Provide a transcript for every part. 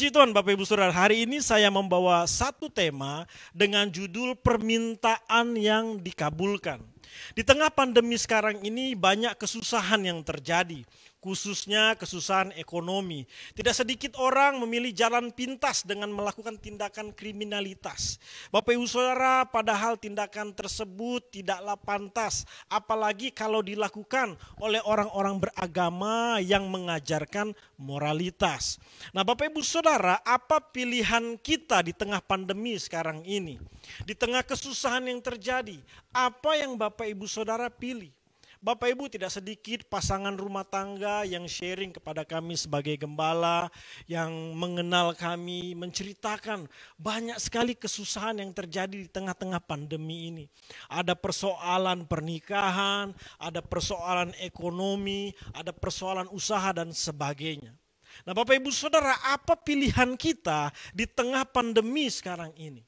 Puji Tuhan Bapak Ibu Saudara, hari ini saya membawa satu tema dengan judul permintaan yang dikabulkan. Di tengah pandemi sekarang ini banyak kesusahan yang terjadi, khususnya kesusahan ekonomi. Tidak sedikit orang memilih jalan pintas dengan melakukan tindakan kriminalitas. Bapak Ibu Saudara, padahal tindakan tersebut tidaklah pantas, apalagi kalau dilakukan oleh orang-orang beragama yang mengajarkan moralitas. Nah Bapak Ibu Saudara, apa pilihan kita di tengah pandemi sekarang ini? Di tengah kesusahan yang terjadi, apa yang Bapak Ibu Saudara pilih? Bapak Ibu, tidak sedikit pasangan rumah tangga yang sharing kepada kami sebagai gembala, yang mengenal kami, menceritakan banyak sekali kesusahan yang terjadi di tengah-tengah pandemi ini. Ada persoalan pernikahan, ada persoalan ekonomi, ada persoalan usaha dan sebagainya. Nah Bapak Ibu Saudara, apa pilihan kita di tengah pandemi sekarang ini?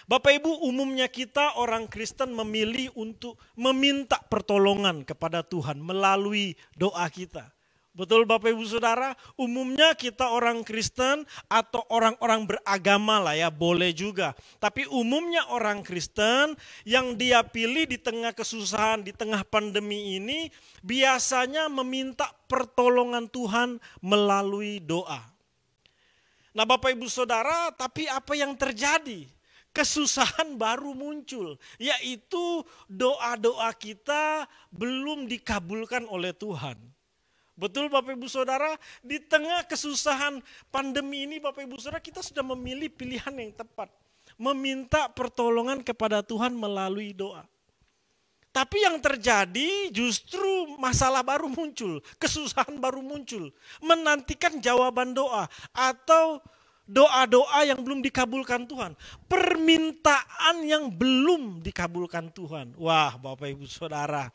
Bapak Ibu, umumnya kita orang Kristen memilih untuk meminta pertolongan kepada Tuhan melalui doa kita. Betul Bapak Ibu Saudara, umumnya kita orang Kristen atau orang-orang beragama lah ya, boleh juga. Tapi umumnya orang Kristen yang dia pilih di tengah kesusahan, di tengah pandemi ini, biasanya meminta pertolongan Tuhan melalui doa. Nah Bapak Ibu Saudara, tapi apa yang terjadi? Kesusahan baru muncul, yaitu doa-doa kita belum dikabulkan oleh Tuhan. Betul Bapak Ibu Saudara, di tengah kesusahan pandemi ini Bapak Ibu Saudara, kita sudah memilih pilihan yang tepat. Meminta pertolongan kepada Tuhan melalui doa. Tapi yang terjadi justru masalah baru muncul, kesusahan baru muncul. Menantikan jawaban doa atau doa-doa yang belum dikabulkan Tuhan. Permintaan yang belum dikabulkan Tuhan. Wah Bapak Ibu Saudara,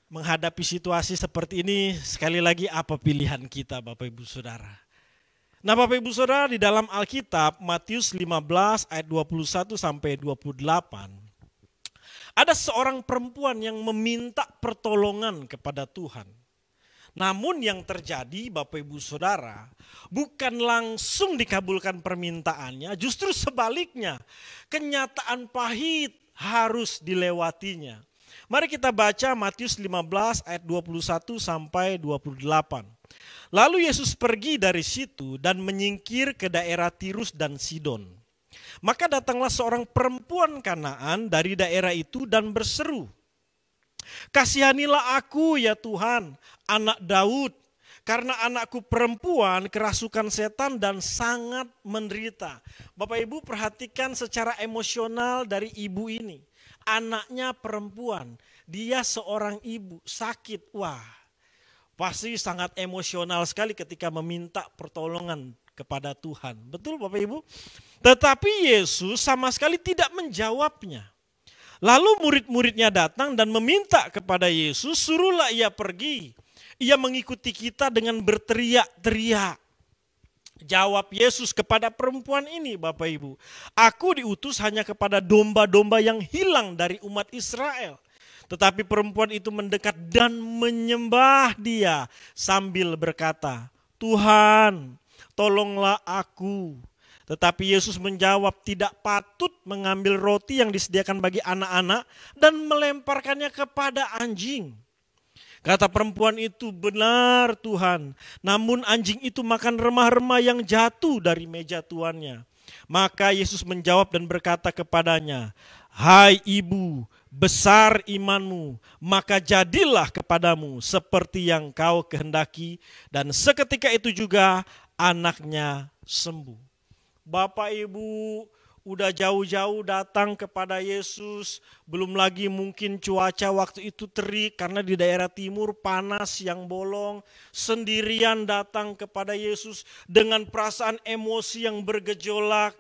menghadapi situasi seperti ini sekali lagi apa pilihan kita Bapak Ibu Saudara? Nah Bapak Ibu Saudara, di dalam Alkitab Matius 15 ayat 21 sampai 28. Ada seorang perempuan yang meminta pertolongan kepada Tuhan. Namun yang terjadi Bapak Ibu Saudara, bukan langsung dikabulkan permintaannya, justru sebaliknya. Kenyataan pahit harus dilewatinya. Mari kita baca Matius 15 ayat 21 sampai 28. Lalu Yesus pergi dari situ dan menyingkir ke daerah Tirus dan Sidon. Maka datanglah seorang perempuan Kanaan dari daerah itu dan berseru, "Kasihanilah aku ya Tuhan, anak Daud, karena anakku perempuan kerasukan setan dan sangat menderita." Bapak Ibu perhatikan secara emosional dari ibu ini. Anaknya perempuan, dia seorang ibu sakit. Wah, pasti sangat emosional sekali ketika meminta pertolongan kepada Tuhan. Betul Bapak Ibu? Tetapi Yesus sama sekali tidak menjawabnya. Lalu murid-muridnya datang dan meminta kepada Yesus, suruhlah ia pergi. Ia mengikuti kita dengan berteriak-teriak. Jawab Yesus kepada perempuan ini Bapak Ibu, "Aku diutus hanya kepada domba-domba yang hilang dari umat Israel." Tetapi perempuan itu mendekat dan menyembah dia sambil berkata, "Tuhan, tolonglah aku." Tetapi Yesus menjawab, "Tidak patut mengambil roti yang disediakan bagi anak-anak dan melemparkannya kepada anjing." Kata perempuan itu, "Benar Tuhan, namun anjing itu makan remah-remah yang jatuh dari meja tuannya." Maka Yesus menjawab dan berkata kepadanya, "Hai ibu, besar imanmu, maka jadilah kepadamu seperti yang kau kehendaki." Dan seketika itu juga anaknya sembuh. Bapak Ibu udah jauh-jauh datang kepada Yesus, belum lagi mungkin cuaca waktu itu terik karena di daerah timur panas yang bolong, sendirian datang kepada Yesus dengan perasaan emosi yang bergejolak.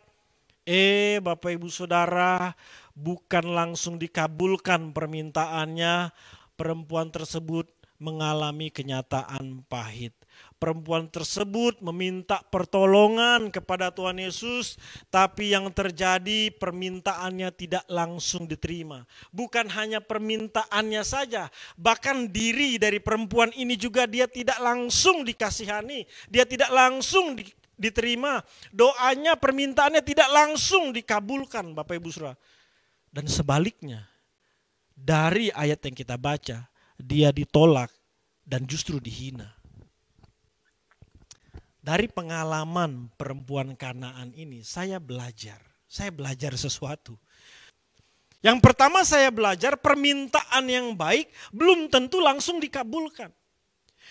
Bapak Ibu Saudara, bukan langsung dikabulkan permintaannya, perempuan tersebut mengalami kenyataan pahit. Perempuan tersebut meminta pertolongan kepada Tuhan Yesus, tapi yang terjadi permintaannya tidak langsung diterima. Bukan hanya permintaannya saja, bahkan diri dari perempuan ini juga dia tidak langsung dikasihani, dia tidak langsung diterima. Doanya, permintaannya tidak langsung dikabulkan, Bapak Ibu Saudara. Dan sebaliknya, dari ayat yang kita baca, dia ditolak dan justru dihina. Dari pengalaman perempuan Kanaan ini, saya belajar sesuatu. Yang pertama saya belajar, permintaan yang baik belum tentu langsung dikabulkan.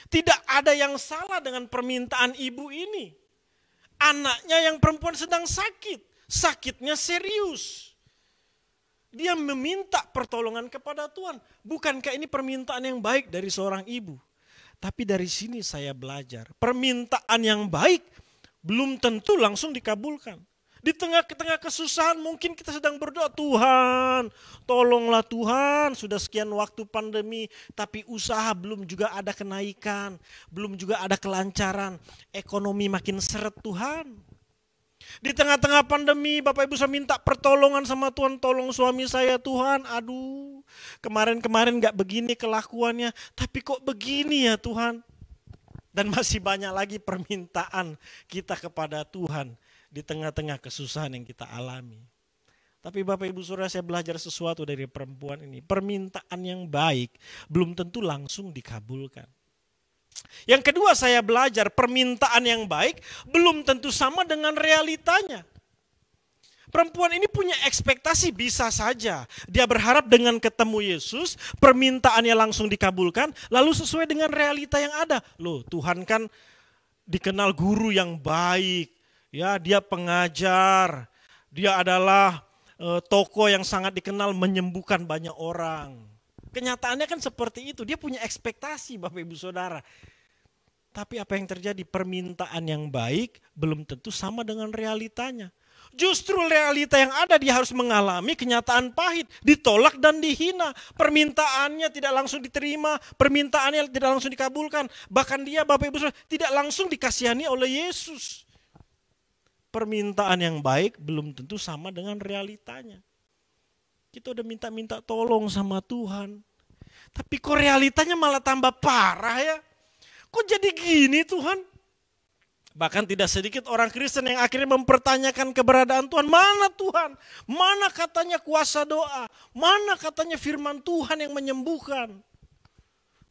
Tidak ada yang salah dengan permintaan ibu ini. Anaknya yang perempuan sedang sakit, sakitnya serius. Dia meminta pertolongan kepada Tuhan. Bukankah ini permintaan yang baik dari seorang ibu? Tapi dari sini saya belajar, permintaan yang baik belum tentu langsung dikabulkan. Di tengah-tengah kesusahan mungkin kita sedang berdoa, Tuhan, tolonglah Tuhan, sudah sekian waktu pandemi, tapi usaha belum juga ada kenaikan, belum juga ada kelancaran, ekonomi makin seret Tuhan. Di tengah-tengah pandemi Bapak Ibu saya minta pertolongan sama Tuhan, tolong suami saya Tuhan, aduh kemarin-kemarin gak begini kelakuannya, tapi kok begini ya Tuhan. Dan masih banyak lagi permintaan kita kepada Tuhan di tengah-tengah kesusahan yang kita alami. Tapi Bapak Ibu Saudara, saya belajar sesuatu dari perempuan ini. Permintaan yang baik belum tentu langsung dikabulkan. Yang kedua saya belajar, permintaan yang baik belum tentu sama dengan realitanya. Perempuan ini punya ekspektasi, bisa saja dia berharap dengan ketemu Yesus, permintaannya langsung dikabulkan, lalu sesuai dengan realita yang ada. Loh, Tuhan kan dikenal guru yang baik, ya, dia pengajar, dia adalah tokoh yang sangat dikenal menyembuhkan banyak orang. Kenyataannya kan seperti itu, dia punya ekspektasi Bapak Ibu Saudara. Tapi apa yang terjadi? Permintaan yang baik belum tentu sama dengan realitanya. Justru realita yang ada dia harus mengalami kenyataan pahit, ditolak dan dihina. Permintaannya tidak langsung diterima, permintaannya tidak langsung dikabulkan. Bahkan dia Bapak Ibu Saudara tidak langsung dikasihani oleh Yesus. Permintaan yang baik belum tentu sama dengan realitanya. Kita udah minta-minta tolong sama Tuhan. Tapi kok realitanya malah tambah parah ya? Kok jadi gini Tuhan? Bahkan tidak sedikit orang Kristen yang akhirnya mempertanyakan keberadaan Tuhan. Mana Tuhan? Mana katanya kuasa doa? Mana katanya firman Tuhan yang menyembuhkan?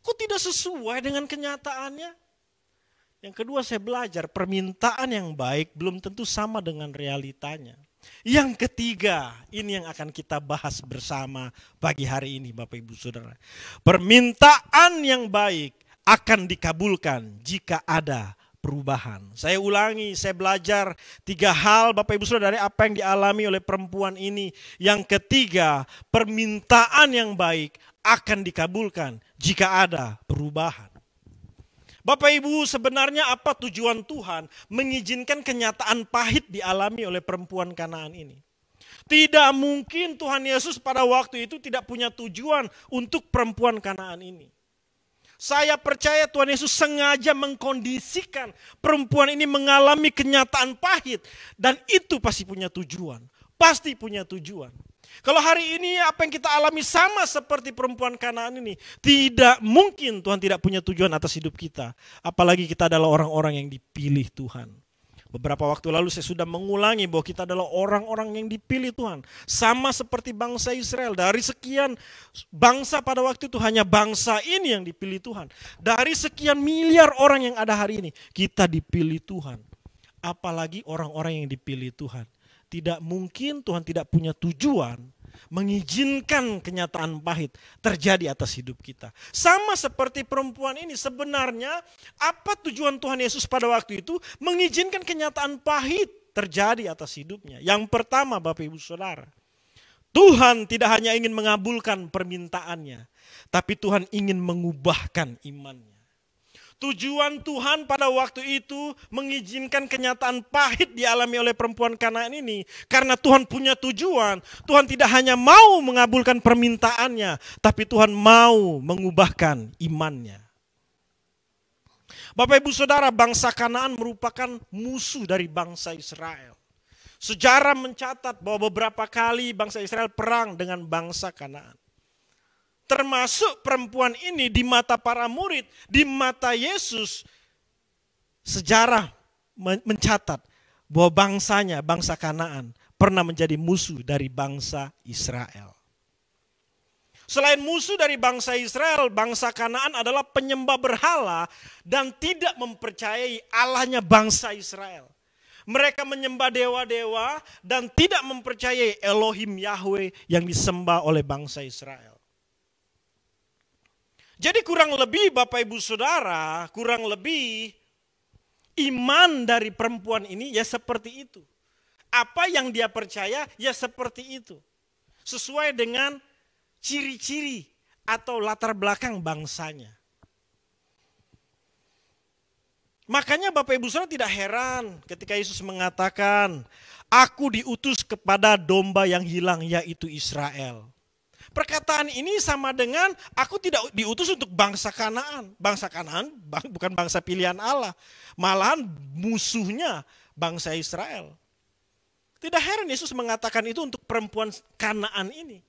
Kok tidak sesuai dengan kenyataannya? Yang kedua saya belajar, permintaan yang baik belum tentu sama dengan realitanya. Yang ketiga, ini yang akan kita bahas bersama pagi hari ini Bapak Ibu Saudara. Permintaan yang baik akan dikabulkan jika ada perubahan. Saya ulangi, saya belajar 3 hal Bapak Ibu Saudara dari apa yang dialami oleh perempuan ini. Yang ketiga, permintaan yang baik akan dikabulkan jika ada perubahan. Bapak Ibu, sebenarnya apa tujuan Tuhan mengizinkan kenyataan pahit dialami oleh perempuan Kanaan ini? Tidak mungkin Tuhan Yesus pada waktu itu tidak punya tujuan untuk perempuan Kanaan ini. Saya percaya Tuhan Yesus sengaja mengkondisikan perempuan ini mengalami kenyataan pahit. Dan itu pasti punya tujuan. Pasti punya tujuan. Kalau hari ini apa yang kita alami sama seperti perempuan Kanaan ini. Tidak mungkin Tuhan tidak punya tujuan atas hidup kita. Apalagi kita adalah orang-orang yang dipilih Tuhan. Beberapa waktu lalu saya sudah mengulangi bahwa kita adalah orang-orang yang dipilih Tuhan. Sama seperti bangsa Israel. Dari sekian bangsa pada waktu itu hanya bangsa ini yang dipilih Tuhan. Dari sekian miliar orang yang ada hari ini, kita dipilih Tuhan. Apalagi orang-orang yang dipilih Tuhan. Tidak mungkin Tuhan tidak punya tujuan mengizinkan kenyataan pahit terjadi atas hidup kita. Sama seperti perempuan ini, sebenarnya apa tujuan Tuhan Yesus pada waktu itu mengizinkan kenyataan pahit terjadi atas hidupnya. Yang pertama Bapak Ibu Saudara, Tuhan tidak hanya ingin mengabulkan permintaannya, tapi Tuhan ingin mengubahkan imannya. Tujuan Tuhan pada waktu itu mengizinkan kenyataan pahit dialami oleh perempuan Kanaan ini. Karena Tuhan punya tujuan. Tuhan tidak hanya mau mengabulkan permintaannya, tapi Tuhan mau mengubahkan imannya. Bapak Ibu Saudara, bangsa Kanaan merupakan musuh dari bangsa Israel. Sejarah mencatat bahwa beberapa kali bangsa Israel perang dengan bangsa Kanaan. Termasuk perempuan ini di mata para murid, di mata Yesus, sejarah mencatat bahwa bangsanya, bangsa Kanaan, pernah menjadi musuh dari bangsa Israel. Selain musuh dari bangsa Israel, bangsa Kanaan adalah penyembah berhala dan tidak mempercayai Allahnya bangsa Israel. Mereka menyembah dewa-dewa dan tidak mempercayai Elohim Yahweh yang disembah oleh bangsa Israel. Jadi kurang lebih Bapak Ibu Saudara, kurang lebih iman dari perempuan ini ya seperti itu. Apa yang dia percaya ya seperti itu. Sesuai dengan ciri-ciri atau latar belakang bangsanya. Makanya Bapak Ibu Saudara tidak heran ketika Yesus mengatakan, aku diutus kepada domba yang hilang yaitu Israel. Perkataan ini sama dengan aku tidak diutus untuk bangsa Kanaan. Bangsa Kanaan bukan bangsa pilihan Allah. Malahan musuhnya bangsa Israel. Tidak heran Yesus mengatakan itu untuk perempuan Kanaan ini.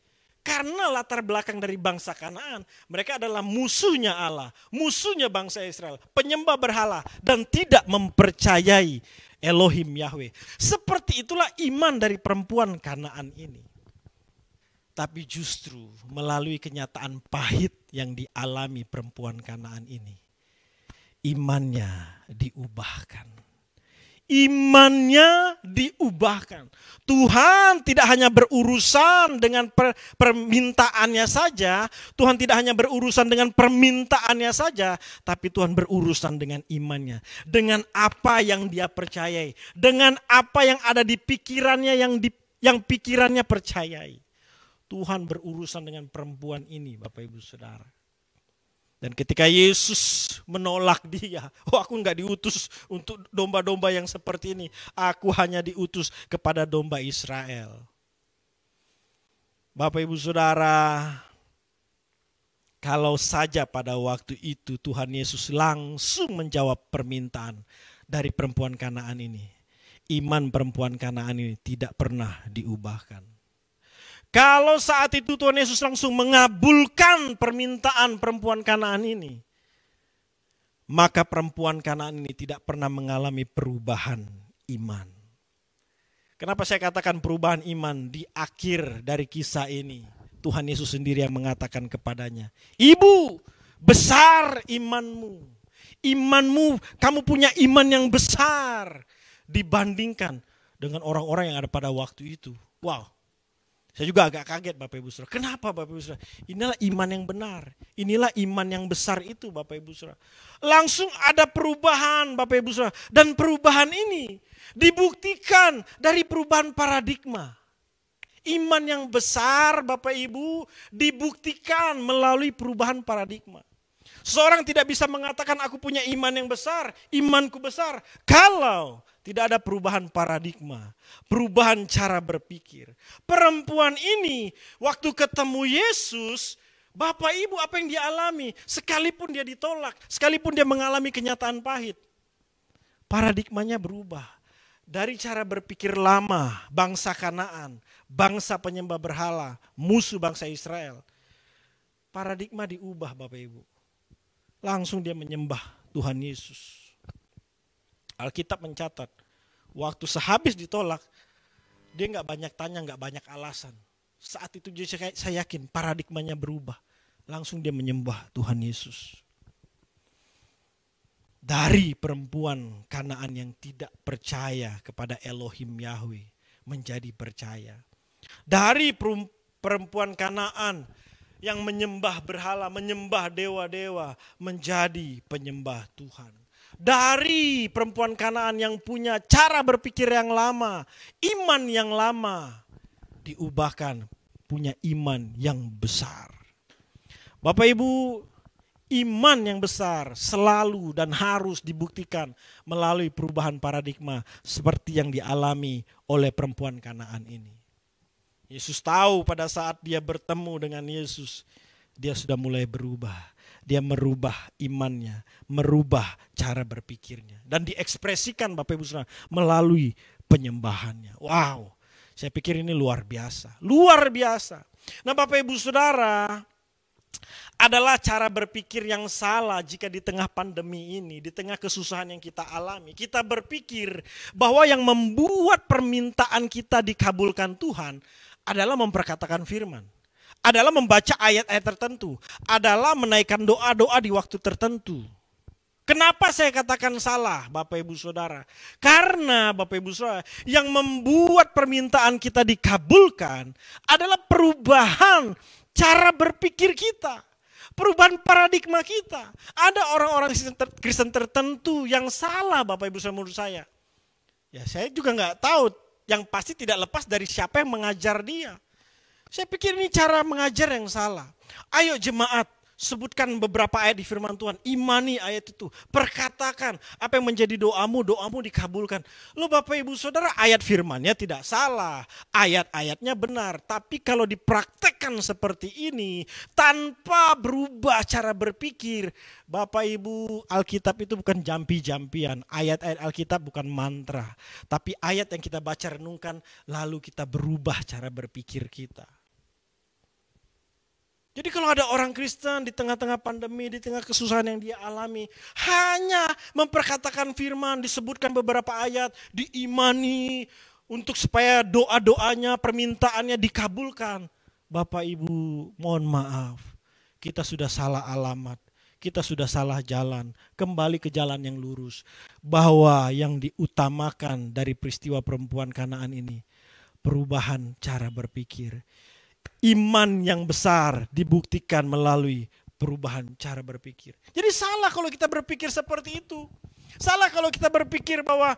Karena latar belakang dari bangsa Kanaan, mereka adalah musuhnya Allah, musuhnya bangsa Israel, penyembah berhala dan tidak mempercayai Elohim Yahweh. Seperti itulah iman dari perempuan Kanaan ini. Tapi justru melalui kenyataan pahit yang dialami perempuan Kanaan ini, imannya diubahkan. Imannya diubahkan. Tuhan tidak hanya berurusan dengan permintaannya saja, Tuhan tidak hanya berurusan dengan permintaannya saja, tapi Tuhan berurusan dengan imannya, dengan apa yang dia percayai, dengan apa yang ada di pikirannya yang pikirannya percayai. Tuhan berurusan dengan perempuan ini, Bapak Ibu Saudara. Dan ketika Yesus menolak dia, aku enggak diutus untuk domba-domba yang seperti ini. Aku hanya diutus kepada domba Israel. Bapak Ibu Saudara, kalau saja pada waktu itu Tuhan Yesus langsung menjawab permintaan dari perempuan Kanaan ini, iman perempuan Kanaan ini tidak pernah diubahkan. Kalau saat itu Tuhan Yesus langsung mengabulkan permintaan perempuan Kanaan ini, maka perempuan Kanaan ini tidak pernah mengalami perubahan iman. Kenapa saya katakan perubahan iman? Di akhir dari kisah ini, Tuhan Yesus sendiri yang mengatakan kepadanya, ibu, besar imanmu. Imanmu, kamu punya iman yang besar dibandingkan dengan orang-orang yang ada pada waktu itu. Wow. Saya juga agak kaget Bapak Ibu Saudara. Kenapa Bapak Ibu Saudara? Inilah iman yang benar. Inilah iman yang besar itu Bapak Ibu Saudara. Langsung ada perubahan Bapak Ibu Saudara. Dan perubahan ini dibuktikan dari perubahan paradigma. Iman yang besar Bapak Ibu dibuktikan melalui perubahan paradigma. Seorang tidak bisa mengatakan aku punya iman yang besar, imanku besar, kalau tidak ada perubahan paradigma, perubahan cara berpikir. Perempuan ini waktu ketemu Yesus, Bapak Ibu apa yang dia alami? Sekalipun dia ditolak, sekalipun dia mengalami kenyataan pahit, paradigmanya berubah. Dari cara berpikir lama, bangsa Kanaan, bangsa penyembah berhala, musuh bangsa Israel. Paradigma diubah Bapak Ibu. Langsung dia menyembah Tuhan Yesus. Alkitab mencatat, waktu sehabis ditolak, dia nggak banyak tanya, nggak banyak alasan. Saat itu saya yakin paradigmanya berubah. Langsung dia menyembah Tuhan Yesus. Dari perempuan Kanaan yang tidak percaya kepada Elohim Yahweh, menjadi percaya. Dari perempuan Kanaan yang menyembah berhala, menyembah dewa-dewa, menjadi penyembah Tuhan. Dari perempuan Kanaan yang punya cara berpikir yang lama, iman yang lama, diubahkan punya iman yang besar. Bapak Ibu, iman yang besar selalu dan harus dibuktikan melalui perubahan paradigma seperti yang dialami oleh perempuan Kanaan ini. Yesus tahu pada saat dia bertemu dengan Yesus, dia sudah mulai berubah. Dia merubah imannya, merubah cara berpikirnya. Dan diekspresikan Bapak Ibu Saudara melalui penyembahannya. Wow, saya pikir ini luar biasa. Luar biasa. Nah Bapak Ibu Saudara, adalah cara berpikir yang salah jika di tengah pandemi ini, di tengah kesusahan yang kita alami. Kita berpikir bahwa yang membuat permintaan kita dikabulkan Tuhan adalah memperkatakan firman. Adalah membaca ayat-ayat tertentu. Adalah menaikkan doa-doa di waktu tertentu. Kenapa saya katakan salah, Bapak Ibu Saudara? Karena Bapak Ibu Saudara, yang membuat permintaan kita dikabulkan adalah perubahan cara berpikir kita. Perubahan paradigma kita. Ada orang-orang Kristen tertentu yang salah, Bapak Ibu Saudara, menurut saya. Ya, saya juga nggak tahu, yang pasti tidak lepas dari siapa yang mengajar dia. Saya pikir ini cara mengajar yang salah. Ayo jemaat, sebutkan beberapa ayat di firman Tuhan, imani ayat itu, perkatakan apa yang menjadi doamu, doamu dikabulkan. Loh Bapak Ibu Saudara, ayat firmannya tidak salah, ayat-ayatnya benar, tapi kalau dipraktekkan seperti ini, tanpa berubah cara berpikir, Bapak Ibu, Alkitab itu bukan jampi-jampian, ayat-ayat Alkitab bukan mantra, tapi ayat yang kita baca renungkan, lalu kita berubah cara berpikir kita. Jadi kalau ada orang Kristen di tengah-tengah pandemi, di tengah kesusahan yang dia alami, hanya memperkatakan firman, disebutkan beberapa ayat, diimani untuk supaya doa-doanya, permintaannya dikabulkan. Bapak Ibu, mohon maaf, kita sudah salah alamat, kita sudah salah jalan, kembali ke jalan yang lurus. Bahwa yang diutamakan dari peristiwa perempuan Kanaan ini, perubahan cara berpikir. Iman yang besar dibuktikan melalui perubahan cara berpikir. Jadi salah kalau kita berpikir seperti itu. Salah kalau kita berpikir bahwa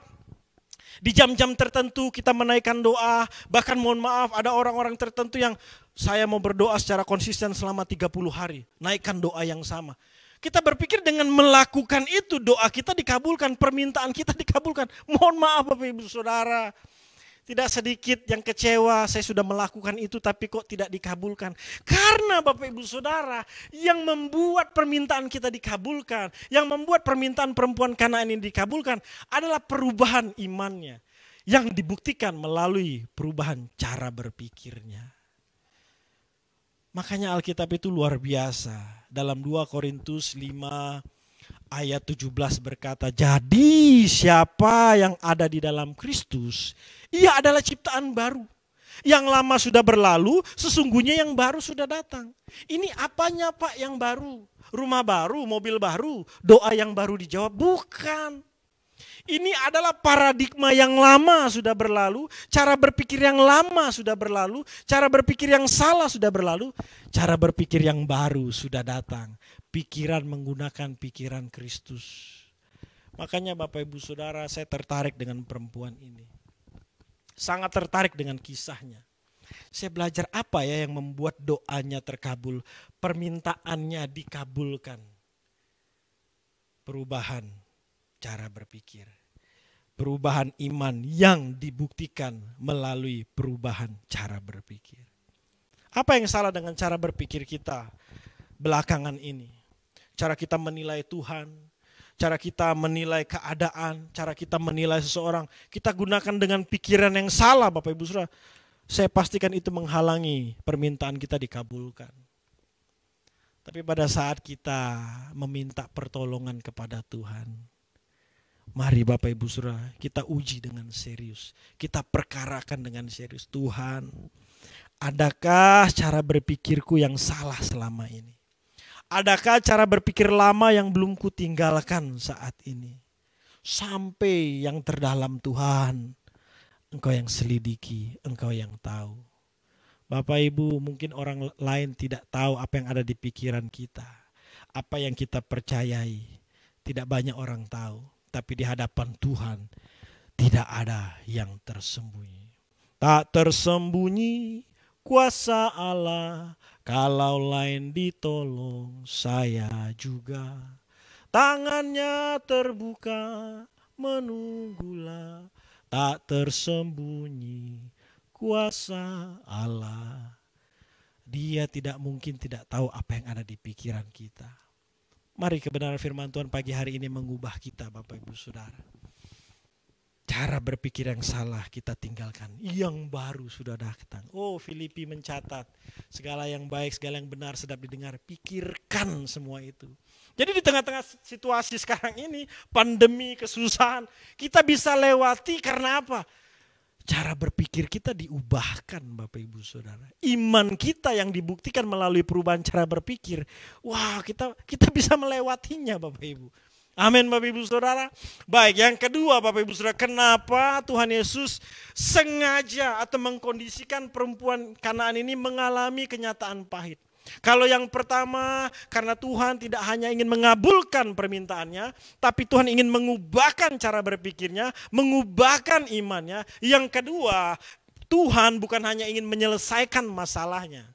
di jam-jam tertentu kita menaikkan doa. Bahkan mohon maaf, ada orang-orang tertentu yang saya mau berdoa secara konsisten selama 30 hari. Naikkan doa yang sama. Kita berpikir dengan melakukan itu doa kita dikabulkan, permintaan kita dikabulkan. Mohon maaf Bapak Ibu Saudara. Tidak sedikit yang kecewa, saya sudah melakukan itu tapi kok tidak dikabulkan. Karena Bapak Ibu Saudara, yang membuat permintaan kita dikabulkan, yang membuat permintaan perempuan Kanaan ini dikabulkan adalah perubahan imannya. Yang dibuktikan melalui perubahan cara berpikirnya. Makanya Alkitab itu luar biasa. Dalam 2 Korintus 5 ayat 17 berkata, jadi siapa yang ada di dalam Kristus, ia adalah ciptaan baru. Yang lama sudah berlalu, sesungguhnya yang baru sudah datang. Ini apanya Pak yang baru? Rumah baru, mobil baru, doa yang baru dijawab? Bukan. Ini adalah paradigma yang lama sudah berlalu, cara berpikir yang lama sudah berlalu, cara berpikir yang salah sudah berlalu, cara berpikir yang baru sudah datang. Pikiran menggunakan pikiran Kristus. Makanya Bapak Ibu Saudara, saya tertarik dengan perempuan ini. Sangat tertarik dengan kisahnya. Saya belajar apa ya yang membuat doanya terkabul, permintaannya dikabulkan. Perubahan cara berpikir. Perubahan iman yang dibuktikan melalui perubahan cara berpikir. Apa yang salah dengan cara berpikir kita belakangan ini? Cara kita menilai Tuhan, cara kita menilai keadaan, cara kita menilai seseorang, kita gunakan dengan pikiran yang salah Bapak Ibu Saudara. Saya pastikan itu menghalangi permintaan kita dikabulkan. Tapi pada saat kita meminta pertolongan kepada Tuhan, mari Bapak Ibu Saudara, kita uji dengan serius. Kita perkarakan dengan serius. Tuhan, adakah cara berpikirku yang salah selama ini? Adakah cara berpikir lama yang belum kutinggalkan saat ini? Sampai yang terdalam Tuhan, Engkau yang selidiki, Engkau yang tahu. Bapak Ibu, mungkin orang lain tidak tahu apa yang ada di pikiran kita. Apa yang kita percayai, tidak banyak orang tahu. Tapi di hadapan Tuhan tidak ada yang tersembunyi. Tak tersembunyi kuasa Allah, kalau lain ditolong saya juga. Tangannya terbuka menunggulah, tak tersembunyi kuasa Allah. Dia tidak mungkin tidak tahu apa yang ada di pikiran kita. Mari kebenaran firman Tuhan pagi hari ini mengubah kita Bapak Ibu Saudara. Cara berpikir yang salah kita tinggalkan, yang baru sudah datang. Oh, Filipi mencatat, segala yang baik, segala yang benar, sedap didengar, pikirkan semua itu. Jadi di tengah-tengah situasi sekarang ini, pandemi, kesusahan, kita bisa lewati karena apa? Cara berpikir kita diubahkan, Bapak Ibu Saudara. Iman kita yang dibuktikan melalui perubahan cara berpikir. Wah, kita bisa melewatinya, Bapak Ibu. Amin, Bapak Ibu Saudara. Baik, yang kedua Bapak Ibu Saudara, kenapa Tuhan Yesus sengaja atau mengkondisikan perempuan Kanaan ini mengalami kenyataan pahit? Kalau yang pertama, karena Tuhan tidak hanya ingin mengabulkan permintaannya, tapi Tuhan ingin mengubahkan cara berpikirnya, mengubahkan imannya. Yang kedua, Tuhan bukan hanya ingin menyelesaikan masalahnya,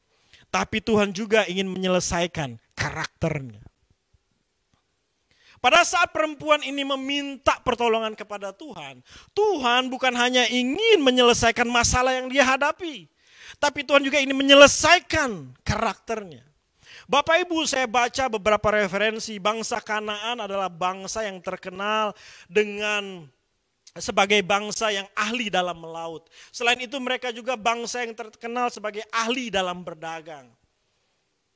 tapi Tuhan juga ingin menyelesaikan karakternya. Pada saat perempuan ini meminta pertolongan kepada Tuhan, Tuhan bukan hanya ingin menyelesaikan masalah yang dia hadapi, tapi Tuhan juga ingin menyelesaikan karakternya. Bapak Ibu, saya baca beberapa referensi, bangsa Kanaan adalah bangsa yang terkenal dengan sebagai bangsa yang ahli dalam melaut. Selain itu mereka juga bangsa yang terkenal sebagai ahli dalam berdagang.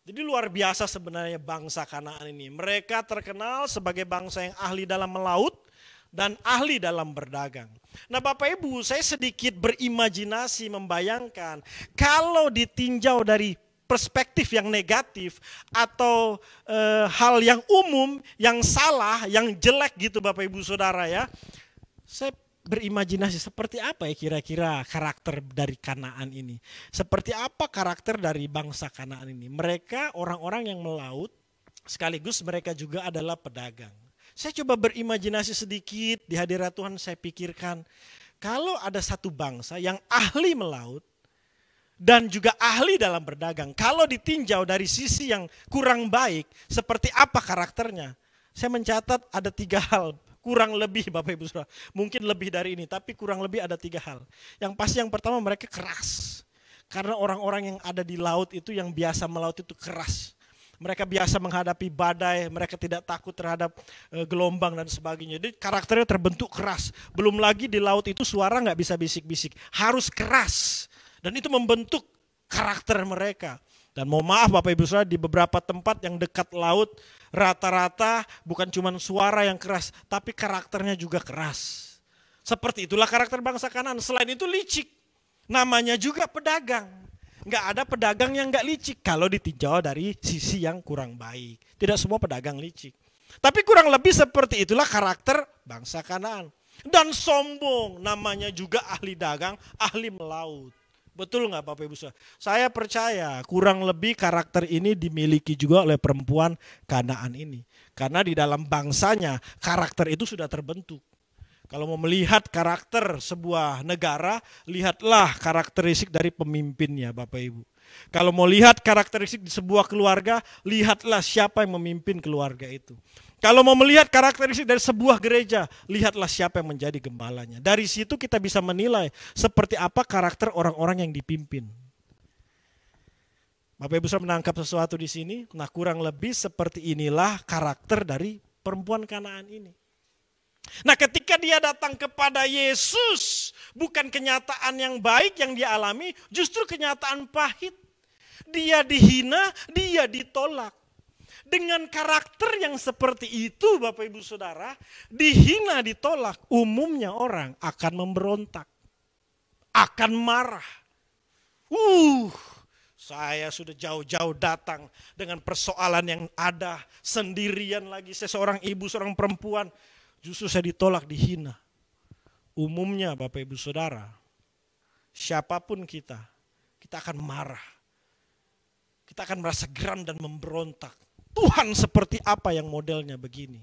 Jadi luar biasa sebenarnya bangsa Kanaan ini. Mereka terkenal sebagai bangsa yang ahli dalam melaut dan ahli dalam berdagang. Nah Bapak Ibu, saya sedikit berimajinasi membayangkan kalau ditinjau dari perspektif yang negatif atau hal yang umum, yang salah, yang jelek gitu Bapak Ibu Saudara ya. Saya berimajinasi seperti apa ya kira-kira karakter dari Kanaan ini. Seperti apa karakter dari bangsa Kanaan ini. Mereka orang-orang yang melaut, sekaligus mereka juga adalah pedagang. Saya coba berimajinasi sedikit di hadirat Tuhan, saya pikirkan. Kalau ada satu bangsa yang ahli melaut dan juga ahli dalam berdagang. Kalau ditinjau dari sisi yang kurang baik, seperti apa karakternya. Saya mencatat ada 3 hal. Kurang lebih Bapak Ibu Saudara, mungkin lebih dari ini, tapi kurang lebih ada 3 hal. Yang pasti yang pertama mereka keras. Karena orang-orang yang ada di laut itu yang biasa melaut itu keras. Mereka biasa menghadapi badai, mereka tidak takut terhadap gelombang dan sebagainya. Jadi karakternya terbentuk keras. Belum lagi di laut itu suara nggak bisa bisik-bisik, harus keras. Dan itu membentuk karakter mereka. Dan mohon maaf Bapak Ibu Saudara, di beberapa tempat yang dekat laut, rata-rata bukan cuma suara yang keras, tapi karakternya juga keras. Seperti itulah karakter bangsa Kanaan. Selain itu licik, namanya juga pedagang. Nggak ada pedagang yang nggak licik kalau ditinjau dari sisi yang kurang baik. Tidak semua pedagang licik. Tapi kurang lebih seperti itulah karakter bangsa Kanaan. Dan sombong, namanya juga ahli dagang, ahli melaut. Betul nggak Bapak Ibu Saudara? Saya percaya kurang lebih karakter ini dimiliki juga oleh perempuan Kanaan ini. Karena di dalam bangsanya karakter itu sudah terbentuk. Kalau mau melihat karakter sebuah negara, lihatlah karakteristik dari pemimpinnya Bapak Ibu. Kalau mau lihat karakteristik di sebuah keluarga, lihatlah siapa yang memimpin keluarga itu. Kalau mau melihat karakteristik dari sebuah gereja, lihatlah siapa yang menjadi gembalanya. Dari situ kita bisa menilai seperti apa karakter orang-orang yang dipimpin. Bapak Ibu saudara menangkap sesuatu di sini? Nah kurang lebih seperti inilah karakter dari perempuan Kanaan ini. Nah ketika dia datang kepada Yesus, bukan kenyataan yang baik yang dia alami, justru kenyataan pahit. Dia dihina, dia ditolak. Dengan karakter yang seperti itu Bapak Ibu Saudara, dihina ditolak, umumnya orang akan memberontak, akan marah. Saya sudah jauh-jauh datang dengan persoalan yang ada, sendirian lagi, saya seorang ibu, seorang perempuan, justru saya ditolak, dihina. Umumnya Bapak Ibu Saudara, siapapun kita akan marah. Kita akan merasa geram dan memberontak. Tuhan seperti apa yang modelnya begini?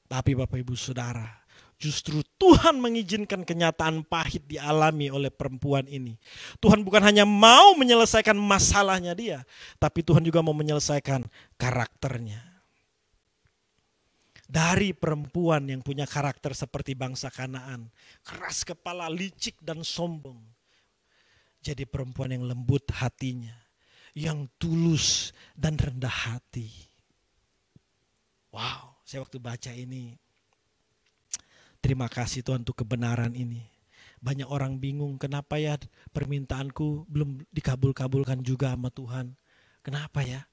Tapi Bapak Ibu Saudara, justru Tuhan mengizinkan kenyataan pahit dialami oleh perempuan ini. Tuhan bukan hanya mau menyelesaikan masalahnya dia, tapi Tuhan juga mau menyelesaikan karakternya. Dari perempuan yang punya karakter seperti bangsa Kanaan, keras kepala, licik dan sombong, jadi perempuan yang lembut hatinya, yang tulus dan rendah hati. Wow, saya waktu baca ini Terima kasih Tuhan untuk kebenaran ini. Banyak orang bingung, kenapa ya permintaanku belum dikabul-kabulkan juga sama Tuhan. Kenapa ya?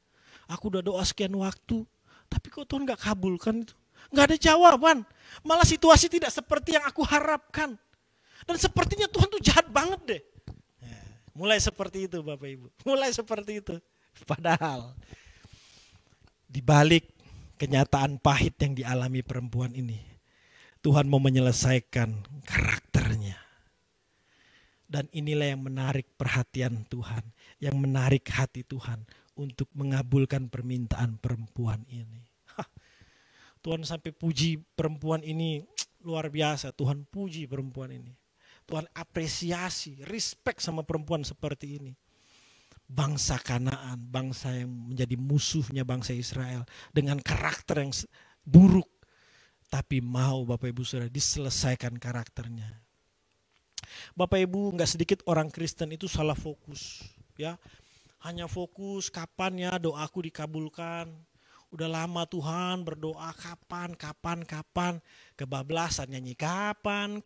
Aku udah doa sekian waktu, tapi kok Tuhan gak kabulkan itu? Gak ada jawaban. Malah situasi tidak seperti yang aku harapkan. Dan sepertinya Tuhan tuh jahat banget deh. Mulai seperti itu Bapak Ibu. Mulai seperti itu. Padahal di balik kenyataan pahit yang dialami perempuan ini, Tuhan mau menyelesaikan karakternya. Dan inilah yang menarik perhatian Tuhan, yang menarik hati Tuhan untuk mengabulkan permintaan perempuan ini. Tuhan sampai puji perempuan ini, luar biasa. Tuhan puji perempuan ini. Tuhan apresiasi, respect sama perempuan seperti ini. Bangsa Kanaan, bangsa yang menjadi musuhnya bangsa Israel dengan karakter yang buruk, tapi mau Bapak Ibu Saudara diselesaikan karakternya. Bapak Ibu, nggak sedikit orang Kristen itu salah fokus, ya. Hanya fokus kapan ya doaku dikabulkan. Udah lama Tuhan berdoa kapan. Kebablasan nyanyi kapan.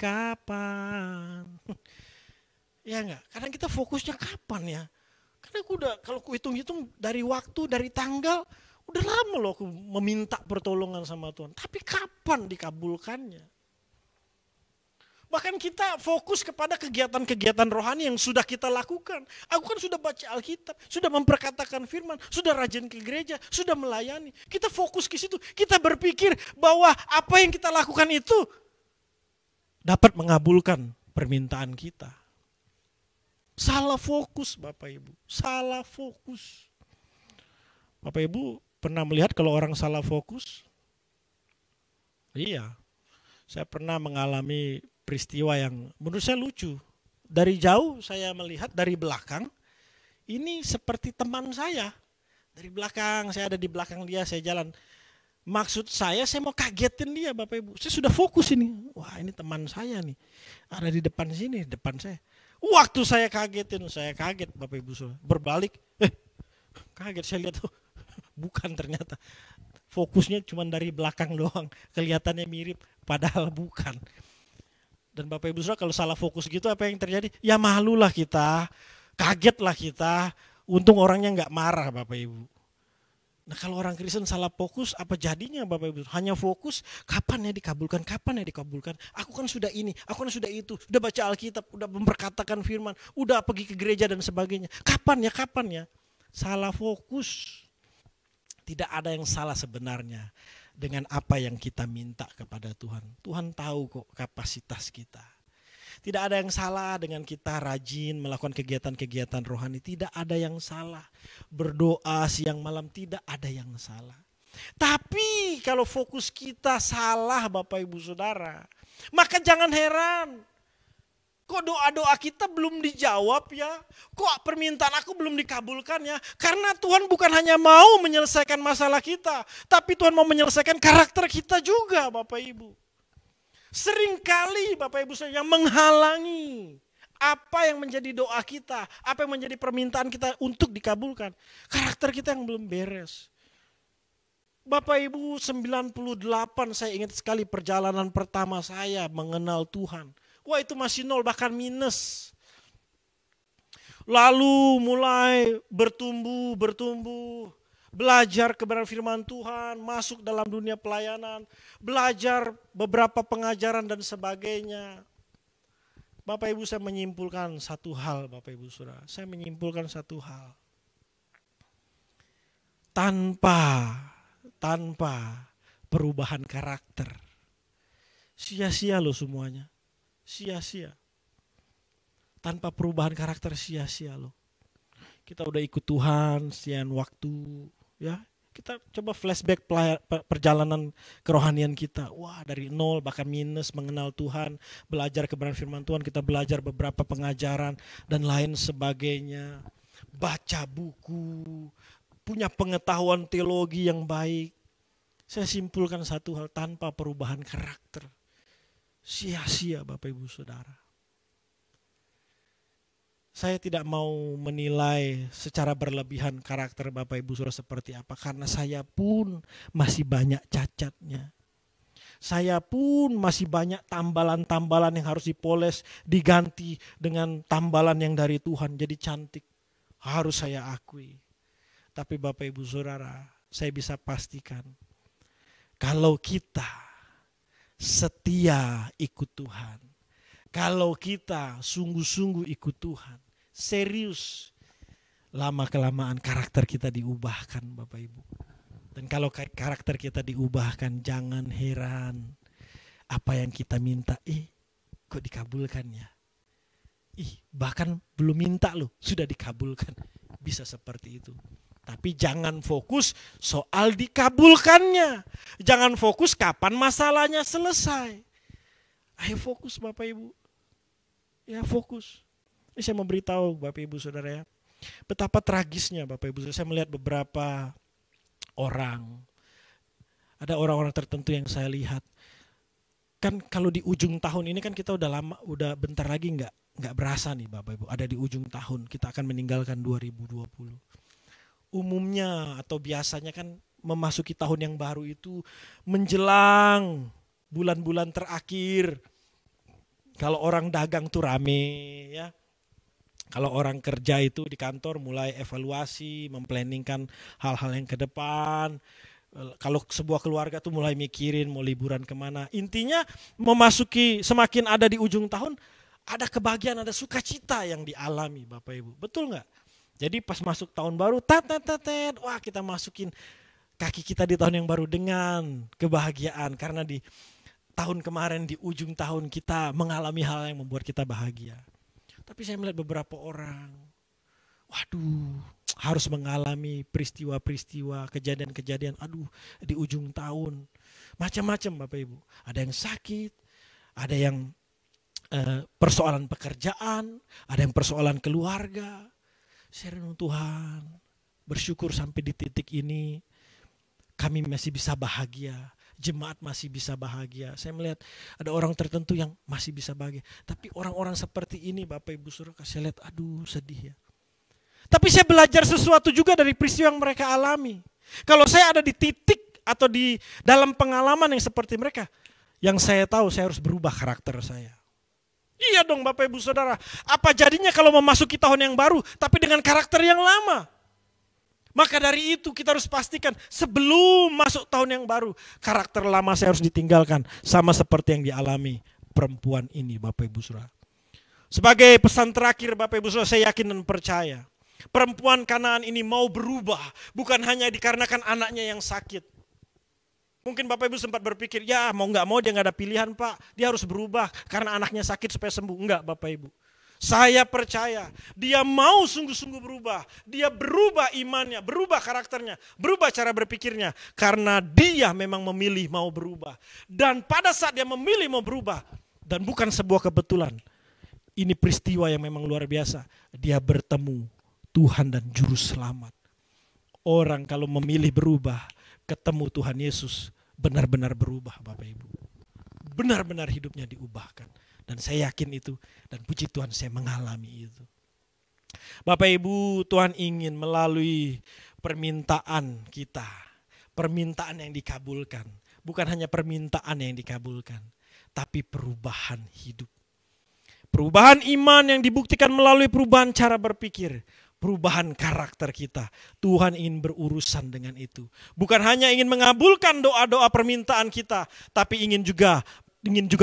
Ya enggak, kadang kita fokusnya kapan ya. Karena kalau aku hitung-hitung dari waktu, dari tanggal, udah lama loh aku meminta pertolongan sama Tuhan. Tapi kapan dikabulkannya? Bahkan kita fokus kepada kegiatan-kegiatan rohani yang sudah kita lakukan. Aku kan sudah baca Alkitab, sudah memperkatakan firman, sudah rajin ke gereja, sudah melayani. Kita fokus ke situ, kita berpikir bahwa apa yang kita lakukan itu dapat mengabulkan permintaan kita. Salah fokus Bapak Ibu, salah fokus. Bapak Ibu pernah melihat kalau orang salah fokus? Iya, saya pernah mengalami peristiwa yang menurut saya lucu. Dari jauh saya melihat dari belakang, ini seperti teman saya. Dari belakang, saya ada di belakang dia, saya jalan. Maksud saya mau kagetin dia Bapak Ibu. Saya sudah fokus ini. Wah ini teman saya nih. Ada di depan sini, depan saya. Waktu saya kagetin, saya kaget Bapak Ibu. Berbalik, kaget saya lihat. Bukan ternyata. Fokusnya cuma dari belakang doang. Kelihatannya mirip, padahal bukan. Dan Bapak Ibu Saudara kalau salah fokus gitu apa yang terjadi? Ya malulah kita, kagetlah kita. Untung orangnya nggak marah Bapak Ibu. Nah kalau orang Kristen salah fokus apa jadinya Bapak Ibu? Hanya fokus kapan ya dikabulkan, Aku kan sudah ini, aku kan sudah itu, sudah baca Alkitab, udah memperkatakan firman, udah pergi ke gereja dan sebagainya. Kapan ya? Salah fokus. Tidak ada yang salah sebenarnya dengan apa yang kita minta kepada Tuhan. Tuhan tahu kok kapasitas kita. Tidak ada yang salah dengan kita rajin melakukan kegiatan-kegiatan rohani. Tidak ada yang salah. Berdoa siang malam tidak ada yang salah. Tapi kalau fokus kita salah Bapak Ibu Saudara, maka jangan heran. Kok doa-doa kita belum dijawab ya? Kok permintaan aku belum dikabulkan ya? Karena Tuhan bukan hanya mau menyelesaikan masalah kita, tapi Tuhan mau menyelesaikan karakter kita juga Bapak Ibu. Seringkali Bapak Ibu yang menghalangi apa yang menjadi doa kita, apa yang menjadi permintaan kita untuk dikabulkan. Karakter kita yang belum beres. Bapak Ibu 98 saya ingat sekali perjalanan pertama saya mengenal Tuhan. Wah itu masih nol bahkan minus. Lalu mulai bertumbuh, belajar kebenaran firman Tuhan, masuk dalam dunia pelayanan, belajar beberapa pengajaran dan sebagainya. Bapak Ibu saya menyimpulkan satu hal Bapak Ibu Saudara, saya menyimpulkan satu hal. Tanpa perubahan karakter, sia-sia loh semuanya. Sia-sia. Tanpa perubahan karakter sia-sia loh. Kita udah ikut Tuhan sekian waktu ya. Kita coba flashback perjalanan kerohanian kita. Wah dari nol bahkan minus mengenal Tuhan. Belajar kebenaran firman Tuhan. Kita belajar beberapa pengajaran dan lain sebagainya. Baca buku. Punya pengetahuan teologi yang baik. Saya simpulkan satu hal, tanpa perubahan karakter. Sia-sia Bapak Ibu Saudara. Saya tidak mau menilai secara berlebihan karakter Bapak Ibu Saudara seperti apa. Karena saya pun masih banyak cacatnya. Saya pun masih banyak tambalan-tambalan yang harus dipoles, diganti dengan tambalan yang dari Tuhan. Jadi cantik. Harus saya akui. Tapi Bapak Ibu Saudara, saya bisa pastikan, kalau kita setia ikut Tuhan, kalau kita sungguh-sungguh ikut Tuhan, serius, lama-kelamaan karakter kita diubahkan Bapak Ibu. Dan kalau karakter kita diubahkan, jangan heran apa yang kita minta, kok dikabulkan ya. Bahkan belum minta loh, sudah dikabulkan. Bisa seperti itu. Tapi jangan fokus soal dikabulkannya. Jangan fokus kapan masalahnya selesai. Ayo fokus Bapak Ibu. Ya fokus. Ini saya mau beritahu Bapak Ibu Saudara ya. Betapa tragisnya Bapak Ibu Saudara. Saya melihat beberapa orang. Ada orang-orang tertentu yang saya lihat. Kan kalau di ujung tahun ini kan kita udah bentar lagi nggak berasa nih Bapak Ibu. Ada di ujung tahun kita akan meninggalkan 2020. Umumnya atau biasanya kan memasuki tahun yang baru itu menjelang bulan-bulan terakhir. Kalau orang dagang tuh rame ya. Kalau orang kerja itu di kantor mulai evaluasi, memplanningkan hal-hal yang ke depan. Kalau sebuah keluarga tuh mulai mikirin mau liburan kemana. Intinya memasuki semakin ada di ujung tahun, ada kebahagiaan, ada sukacita yang dialami Bapak Ibu. Betul nggak? Jadi pas masuk tahun baru, wah kita masukin kaki kita di tahun yang baru dengan kebahagiaan. Karena di tahun kemarin, di ujung tahun kita mengalami hal yang membuat kita bahagia. Tapi saya melihat beberapa orang, harus mengalami peristiwa-peristiwa, kejadian-kejadian, di ujung tahun. Macam-macam Bapak Ibu. Ada yang sakit, ada yang persoalan pekerjaan, ada yang persoalan keluarga. Saya renung Tuhan, bersyukur sampai di titik ini kami masih bisa bahagia, jemaat masih bisa bahagia. Saya melihat ada orang tertentu yang masih bisa bahagia. Tapi orang-orang seperti ini Bapak Ibu Saudara, saya lihat sedih ya. Tapi saya belajar sesuatu juga dari peristiwa yang mereka alami. Kalau saya ada di titik atau di dalam pengalaman yang seperti mereka, yang saya tahu saya harus berubah karakter saya. Iya dong Bapak Ibu Saudara, apa jadinya kalau memasuki tahun yang baru tapi dengan karakter yang lama? Maka dari itu kita harus pastikan sebelum masuk tahun yang baru, karakter lama saya harus ditinggalkan. Sama seperti yang dialami perempuan ini Bapak Ibu Saudara. Sebagai pesan terakhir Bapak Ibu Saudara, saya yakin dan percaya perempuan Kanaan ini mau berubah, bukan hanya dikarenakan anaknya yang sakit. Mungkin Bapak Ibu sempat berpikir, ya mau nggak mau dia nggak ada pilihan Pak, dia harus berubah karena anaknya sakit supaya sembuh. Enggak Bapak Ibu. Saya percaya dia mau sungguh-sungguh berubah. Dia berubah imannya, berubah karakternya, berubah cara berpikirnya. Karena dia memang memilih mau berubah. Dan pada saat dia memilih mau berubah, dan bukan sebuah kebetulan, ini peristiwa yang memang luar biasa. Dia bertemu Tuhan dan Juru Selamat. Orang kalau memilih berubah, ketemu Tuhan Yesus, benar-benar berubah Bapak Ibu. Benar-benar hidupnya diubahkan. Dan saya yakin itu, dan puji Tuhan saya mengalami itu. Bapak Ibu, Tuhan ingin melalui permintaan kita, permintaan yang dikabulkan. Bukan hanya permintaan yang dikabulkan, tapi perubahan hidup. Perubahan iman yang dibuktikan melalui perubahan cara berpikir. Perubahan karakter kita. Tuhan ingin berurusan dengan itu. Bukan hanya ingin mengabulkan doa-doa permintaan kita, tapi ingin juga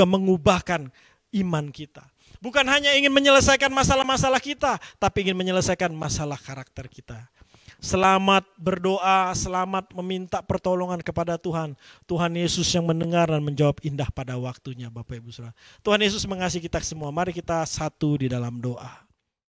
mengubahkan iman kita. Bukan hanya ingin menyelesaikan masalah-masalah kita, tapi ingin menyelesaikan masalah karakter kita. Selamat berdoa, selamat meminta pertolongan kepada Tuhan. Tuhan Yesus yang mendengar dan menjawab indah pada waktunya Bapak Ibu Saudara. Tuhan Yesus mengasihi kita semua. Mari kita satu di dalam doa.